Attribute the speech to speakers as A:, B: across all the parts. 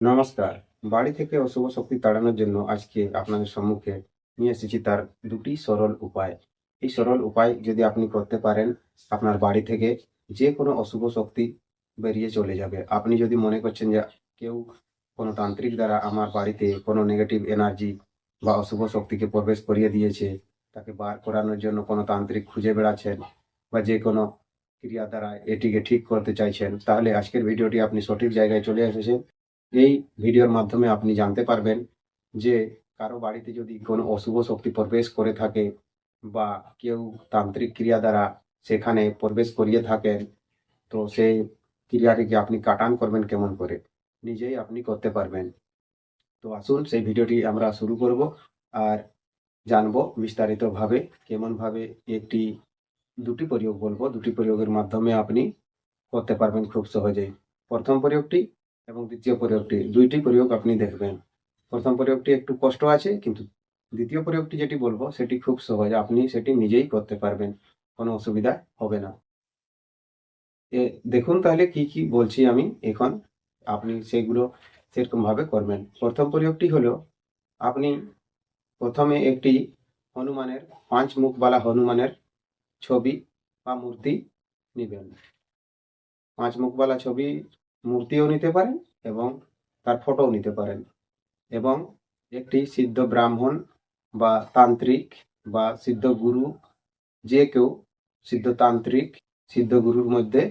A: নমস্কার। বাড়ি থেকে অশুভ শক্তি তাড়ানোর জন্য আজকে আপনাদের সম্মুখে নিয়ে এসেছি তার দুটি সরল উপায়। এই সরল উপায় যদি আপনি করতে পারেন, আপনার বাড়ি থেকে যে কোনো অশুভ শক্তি বেরিয়ে চলে যাবে। আপনি যদি মনে করছেন যে কেউ কোনো তান্ত্রিক দ্বারা আমার বাড়িতে কোনো নেগেটিভ এনার্জি বা অশুভ শক্তিকে প্রবেশ করিয়ে দিয়েছে, তাকে বার করানোর জন্য কোনো তান্ত্রিক খুঁজে বেড়াচ্ছেন বা যে কোনো ক্রিয়া দ্বারা এটিকে ঠিক করতে চাইছেন, তাহলে আজকের ভিডিওটি আপনি সঠিক জায়গায় চলে এসেছেন। এই ভিডিওর মাধ্যমে আপনি জানতে পারবেন যে কারো বাড়িতে যদি কোনো অশুভ শক্তি প্রবেশ করে থাকে বা কেউ তান্ত্রিক ক্রিয়া দ্বারা সেখানে প্রবেশ করিয়ে থাকেন, তো সেই ক্রিয়াটিকে আপনি কাটান করবেন কেমন করে, নিজেই আপনি করতে পারবেন। তো আসুন সেই ভিডিওটি আমরা শুরু করব আর জানবো বিস্তারিতভাবে কেমনভাবে একটি দুটি প্রয়োগ বলবো, দুটি প্রয়োগের মাধ্যমে আপনি করতে পারবেন খুব সহজেই। প্রথম প্রয়োগটি এবং দ্বিতীয় প্রয়োগটি, দুইটি প্রয়োগ আপনি দেখবেন। প্রথম প্রয়োগটি একটু কষ্ট আছে, কিন্তু দ্বিতীয় প্রয়োগটি যেটি বলবো সেটি খুব সহজ, আপনি সেটি নিজেই করতে পারবেন, কোনো অসুবিধা হবে না। দেখুন তাহলে কি কি বলছি আমি এখন, আপনি সেগুলো সেরকম ভাবে করবেন। প্রথম প্রয়োগটি হলো, আপনি প্রথমে একটি হনুমানের, 5 মুখওয়ালা হনুমানের ছবি বা মূর্তি নিবেন। 5 মুখওয়ালা ছবি মূর্তিও নিতে পারেন এবং তার ফটোও নিতে পারেন, এবং একটি সিদ্ধ ব্রাহ্মণ বা তান্ত্রিক বা সিদ্ধ গুরু, যে কেউ সিদ্ধ তান্ত্রিক সিদ্ধ গুরুর মধ্যে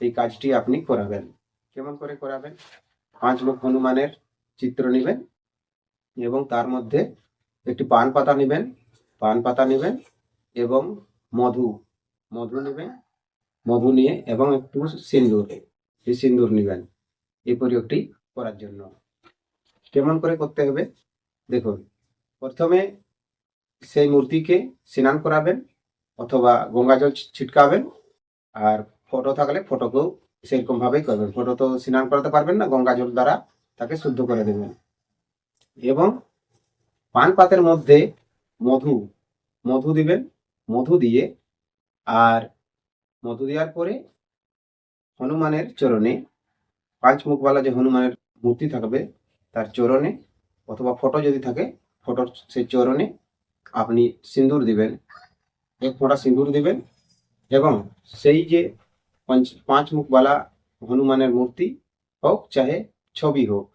A: এই কাজটি আপনি করাবেন। কেমন করে করাবেন? 5 মুখ হনুমানের চিত্র নেবেন এবং তার মধ্যে একটি পান পাতা নেবেন এবং মধু মধু নেবেন, মধু নিয়ে এবং একটু সিন্দুর, এই সিন্দুর নেবেন এই প্রয়োগটি করার জন্য। কেমন করে করতে হবে দেখুন। প্রথমে সেই মূর্তিকে স্নান করাবেন অথবা গঙ্গা জল ছিটকাবেন, আর ফটো থাকলে ফটোকেও সেরকম ভাবেই করবেন। ফটো তো স্নান করাতে পারবেন না, গঙ্গা জল দ্বারা তাকে শুদ্ধ করে দেবেন এবং পান পাতের মধ্যে মধু মধু দিবেন। মধু দিয়ে, আর মধু দেওয়ার পরে হনুমানের চরণে, 5 মুখওয়ালা যে হনুমানের মূর্তি থাকবে তার চরণে, অথবা ফটো যদি থাকে ফটোর সেই চরণে আপনি সিন্দুর দিবেন, 1 ফোঁটা সিন্দুর দিবেন এবং সেই যে 5 মুখওয়ালা হনুমানের মূর্তি হোক চাহে ছবি হোক,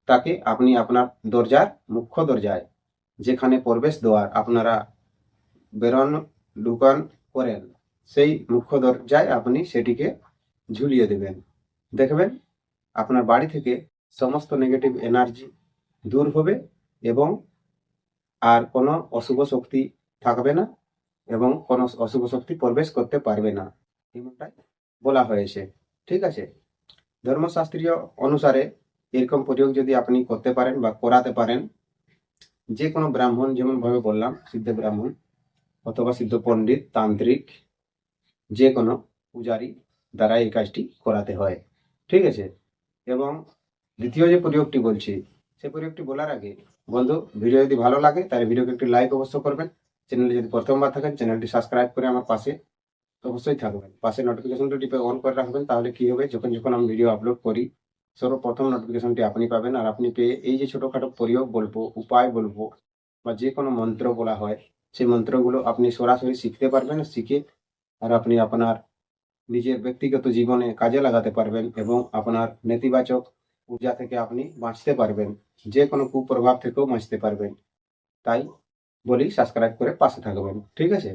A: তাকে আপনি আপনার দরজার, মুখ্য দরজায়, যেখানে প্রবেশ দ্বার আপনারা বেরোন ঢুকান করেন, সেই মুখ্য দরজায় আপনি সেটিকে ঝুলিয়ে দেবেন। দেখবেন আপনার বাড়ি থেকে সমস্ত নেগেটিভ এনার্জি দূর হবে এবং আর কোনো অশুভ শক্তি থাকবে না এবং কোনো অশুভ শক্তি প্রবেশ করতে পারবে না, এমনটাই বলা হয়েছে। ঠিক আছে? ধর্মশাস্ত্রীয় অনুসারে এরকম প্রয়োগ যদি আপনি করতে পারেন বা করাতে পারেন, যে কোনো ব্রাহ্মণ, যেমন ভাবে বললাম সিদ্ধ ব্রাহ্মণ অথবা সিদ্ধ পণ্ডিত, তান্ত্রিক, যে কোনো পূজারী দ্বারা এই কাজটি করাতে হয়। ঠিক আছে? এবং দ্বিতীয় যে প্রয়োগটি বলছি, সেই প্রয়োগটি বলার আগে বন্ধু, ভিডিও যদি ভালো লাগে তাহলে ভিডিওকে একটি লাইক অবশ্য করবেন। চ্যানেলে যদি প্রথমবার থাকেন চ্যানেলটি সাবস্ক্রাইব করে আমার পাশে অবশ্যই থাকবেন। পাশে নোটিফিকেশনটা টিপে অন করে রাখবেন, তাহলে কি হবে, যখন যখন আমি ভিডিও আপলোড করি সর্বপ্রথম নোটিফিকেশনটি আপনি পাবেন। আর আপনি পেয়ে এই যে ছোটোখাটো প্রয়োগ বলবো, উপায় বলবো, বা যে কোনো মন্ত্র বলা হয়, সেই মন্ত্রগুলো আপনি সরাসরি শিখতে পারবেন। শিখে আর আপনি আপনার নিজের ব্যক্তিগত জীবনে কাজে লাগাতে পারবেন এবং আপনার নেতিবাচক ঊর্জা থেকে আপনি বাঁচতে পারবেন, যে কোনো কুপ্রভাব থেকেও বাঁচতে পারবেন। তাই বলি সাবস্ক্রাইব করে পাশে থাকবেন। ঠিক আছে?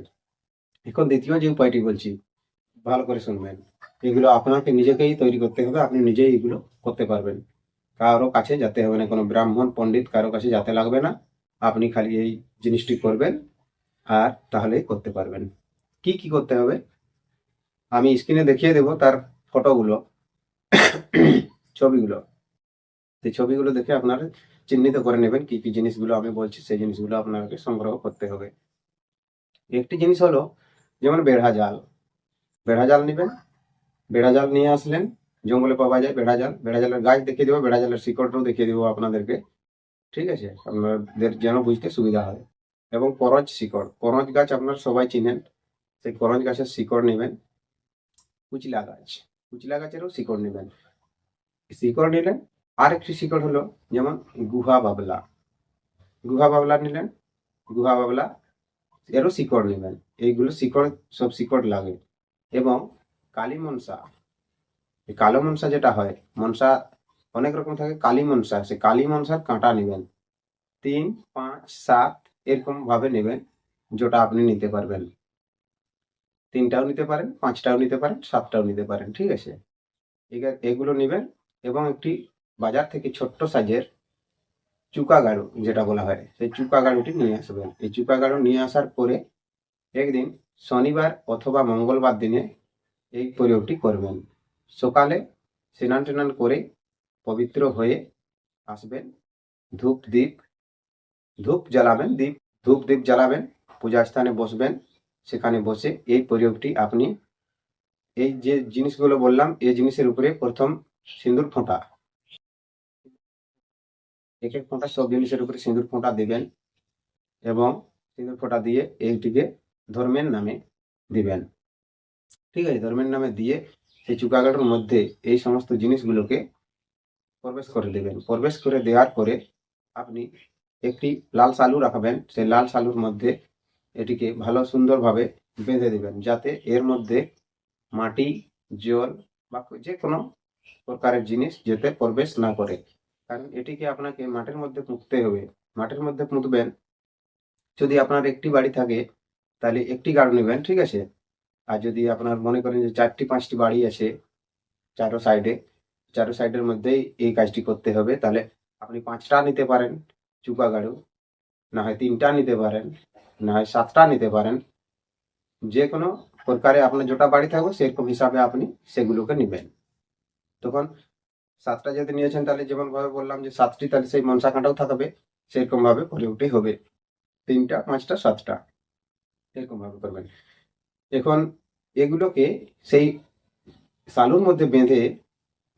A: এখন দ্বিতীয় যে উপায়টি বলছি, ভালো করে শুনবেন। এগুলো আপনাকে নিজেকেই তৈরি করতে হবে, আপনি নিজেই এগুলো করতে পারবেন, কারো কাছে যেতে হবে না, কোনো ব্রাহ্মণ পণ্ডিত কারো কাছে যেতে লাগবে না। আপনি খালি এই জিনিসটি করবেন আর তাহলেই করতে পারবেন। কি কি করতে হবে আমি স্ক্রিনে দেখিয়ে দেবো, তার ফটোগুলো, ছবিগুলো, সেই ছবিগুলো দেখে আপনারা চিহ্নিত করে নেবেন কি কি জিনিসগুলো আমি বলছি, সেই জিনিসগুলো আপনাকে সংগ্রহ করতে হবে। একটি জিনিস হলো, যেমন বেড়া জাল নেবেন। বেড়া জাল নিয়ে আসলেন, জঙ্গলে পাওয়া যায় বেড়া জাল। বেড়া জালের গাছ দেখিয়ে দেবো, বেড়া জালের শিকড়টাও দেখিয়ে দেবো আপনাদেরকে। ঠিক আছে? আপনাদের যেন বুঝতে সুবিধা হয়। এবং করজ শিকড়, করজ গাছ আপনারা সবাই চিনেন, সেই করজ গাছের শিকড় নেবেন। কুচলা গাছেরও শিকড় নেবেন। শিকড় নিলেন আর একটি শিকড় হলো যেমন গুহা বাবলা। গুহা বাবলা নিলেন, গুহা বাবলা এরও শিকড় নেবেন। এইগুলো শিকড়, সব শিকড় লাগে। এবং কালী মনসা, এই কালো মনসা যেটা হয়, মনসা অনেক রকম থাকে, কালী মনসা, সে কালী মনসার কাঁটা নেবেন 3, 5, 7 এরকম ভাবে নেবেন, যেটা আপনি নিতে পারবেন। 3টাও নিতে পারেন, 5টাও নিতে পারেন, 7টাও নিতে পারেন, ঠিক আছে। এগুলো নেবেন এবং একটি বাজার থেকে ছোট্ট সাইজের চুকা গাড়ু যেটা বলা হয়, সেই চুকা গাড়ুটি নিয়ে আসবেন। এই চুকা গাড়ু নিয়ে আসার পরে একদিন শনিবার অথবা মঙ্গলবার দিনে এই প্রয়োগটি করবেন। সকালে স্নান টান করে পবিত্র হয়ে আসবেন, ধূপ জ্বালাবেন, ধূপ দ্বীপ জ্বালাবেন, পূজা স্থানে বসবেন। সেখানে বসে এই প্রয়োগটি আপনি, এই যে জিনিসগুলো বললাম, এই জিনিসের উপরে প্রথম সিঁদুর ফোঁটা, এক এক ফোঁটা সব জিনিসের উপরে সিঁদুর ফোঁটা দিবেন এবং সিঁদুর ফোঁটা দিয়ে এইটিকে ধর্মের নামে দিবেন, ঠিক আছে। ধর্মের নামে দিয়ে সেই চুকাগাড়ুর মধ্যে এই সমস্ত জিনিসগুলোকে প্রবেশ করে দেবেন। প্রবেশ করে দেওয়ার পরে আপনি একটি লাল সালু রাখবেন, সেই লাল সালুর মধ্যে এটিকে ভালো সুন্দরভাবে বেঁধে দেবেন, যাতে এর মধ্যে মাটি, জল বা যে কোনো প্রকারের জিনিস যাতে প্রবেশ না করে। কারণ এটিকে আপনাকে মাটির মধ্যে পুঁততে হবে। মাটির মধ্যে পুঁতবেন, যদি আপনার একটি বাড়ি থাকে তাহলে একটি গাড়ু নেবেন, ঠিক আছে। আর যদি আপনার মনে করেন যে 4টি 5টি বাড়ি আছে চারো সাইডের মধ্যেই এই কাজটি করতে হবে, তাহলে আপনি 5টা নিতে পারেন চুকা গাড়ু, না হয় 3টা নিতে পারেন, না হয় 7টা নিতে পারেন। যে কোনো প্রকারে আপনার যেটা বাড়ি থাকবে সেরকম হিসাবে আপনি সেগুলোকে নেবেন। তখন 7টা যদি নিয়েছেন তাহলে যেমন ভাবে বললাম যে 7টি, তাহলে সেই মনসা কাঁটাও থাকবে, সেরকম ভাবে প্রয়োগটি হবে। 3টা 5টা 7টা এরকম ভাবে করবেন। এখন এগুলোকে সেই সালুর মধ্যে বেঁধে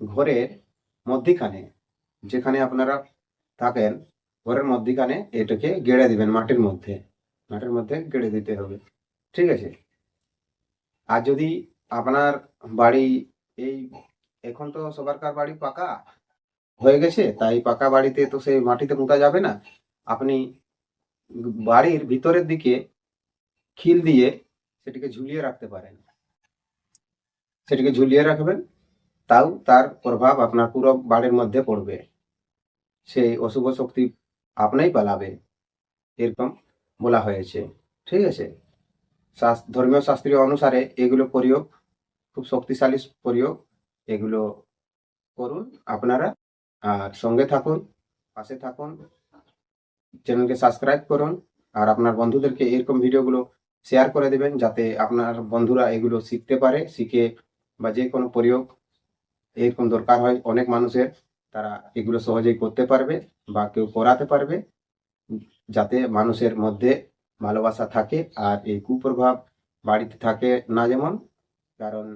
A: ঘরের মধ্যিখানে, যেখানে আপনারা থাকেন ঘরের মধ্যিখানে এটাকে গেড়ে দিবেন, মাটির মধ্যে গেড়ে দিতে হবে, ঠিক আছে। আর যদি আপনার বাড়ি, এই এখন তো সবারকার বাড়ি পাকা হয়ে গেছে, তাই পাকা বাড়িতে তো সেই মাটিতে পোঁতা যাবে না। আপনি বাড়ির ভিতরের দিকে খিল দিয়ে সেটিকে ঝুলিয়ে রাখতে পারেন, সেটিকে ঝুলিয়ে রাখবেন, তাও তার প্রভাব আপনার পুরো বাড়ির মধ্যে পড়বে, সেই অশুভ শক্তি আপনিই পালাবে, এরকম বলা হয়েছে, ঠিক আছে। ধর্মীয় শাস্ত্রীয় অনুসারে এগুলো প্রয়োগ খুব শক্তিশালী প্রয়োগ। এগুলো করুন আপনারা, আর সঙ্গে থাকুন, পাশে থাকুন, চ্যানেলকে সাবস্ক্রাইব করুন, আর আপনার বন্ধুদেরকে এরকম ভিডিওগুলো শেয়ার করে দেবেন, যাতে আপনার বন্ধুরা এগুলো শিখতে পারে, শিখে বা যে কোনো প্রয়োগ এরকম দরকার হয় অনেক মানুষের, তারা এগুলো সহজেই করতে পারবে বা কেউ করাতে পারবে, যাতে মানুষের মধ্যে ভালোবাসা থাকে আর এই কুপ্রভাব বাড়িতে থাকে না। যেমন, কারণ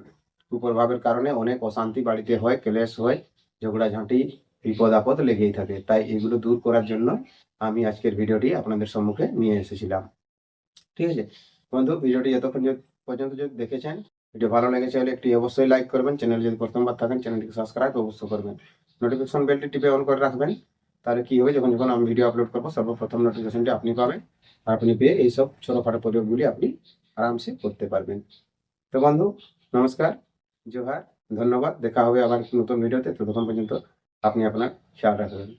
A: কুপ্রভাবের কারণে অনেক অশান্তি বাড়িতে হয়, ক্লেশ হয়, ঝগড়াঝাঁটি, বিপদ আপদ লেগেই থাকে। তাই এগুলো দূর করার জন্য আমি আজকের ভিডিওটি আপনাদের সম্মুখে নিয়ে এসেছিলাম, ঠিক আছে। বন্ধু, ভিডিওটি এতক্ষণ পর্যন্ত যদি দেখেছেন, ভিডিও ভালো লেগেছে হলে একটি অবশ্যই লাইক করবেন, চ্যানেল যদি প্রথমবার থাকেন চ্যানেলটিকে সাবস্ক্রাইব অবশ্যই করবেন, নোটিফিকেশন বেলটি টিপে অন করে রাখবেন। তাহলে কি হবে, যখন যখন আমি ভিডিও আপলোড করবো সর্বপ্রথম নোটিফিকেশনটি আপনি পাবেন, আর আপনি পেয়ে এইসব ছোটোখাটো প্রয়োগগুলি আপনি আরামসে করতে পারবেন। তো বন্ধু, নমস্কার, জোহার, ধন্যবাদ। দেখা হবে আবার নতুন ভিডিওতে। ততক্ষণ পর্যন্ত আপনি আপনার খেয়াল রাখবেন।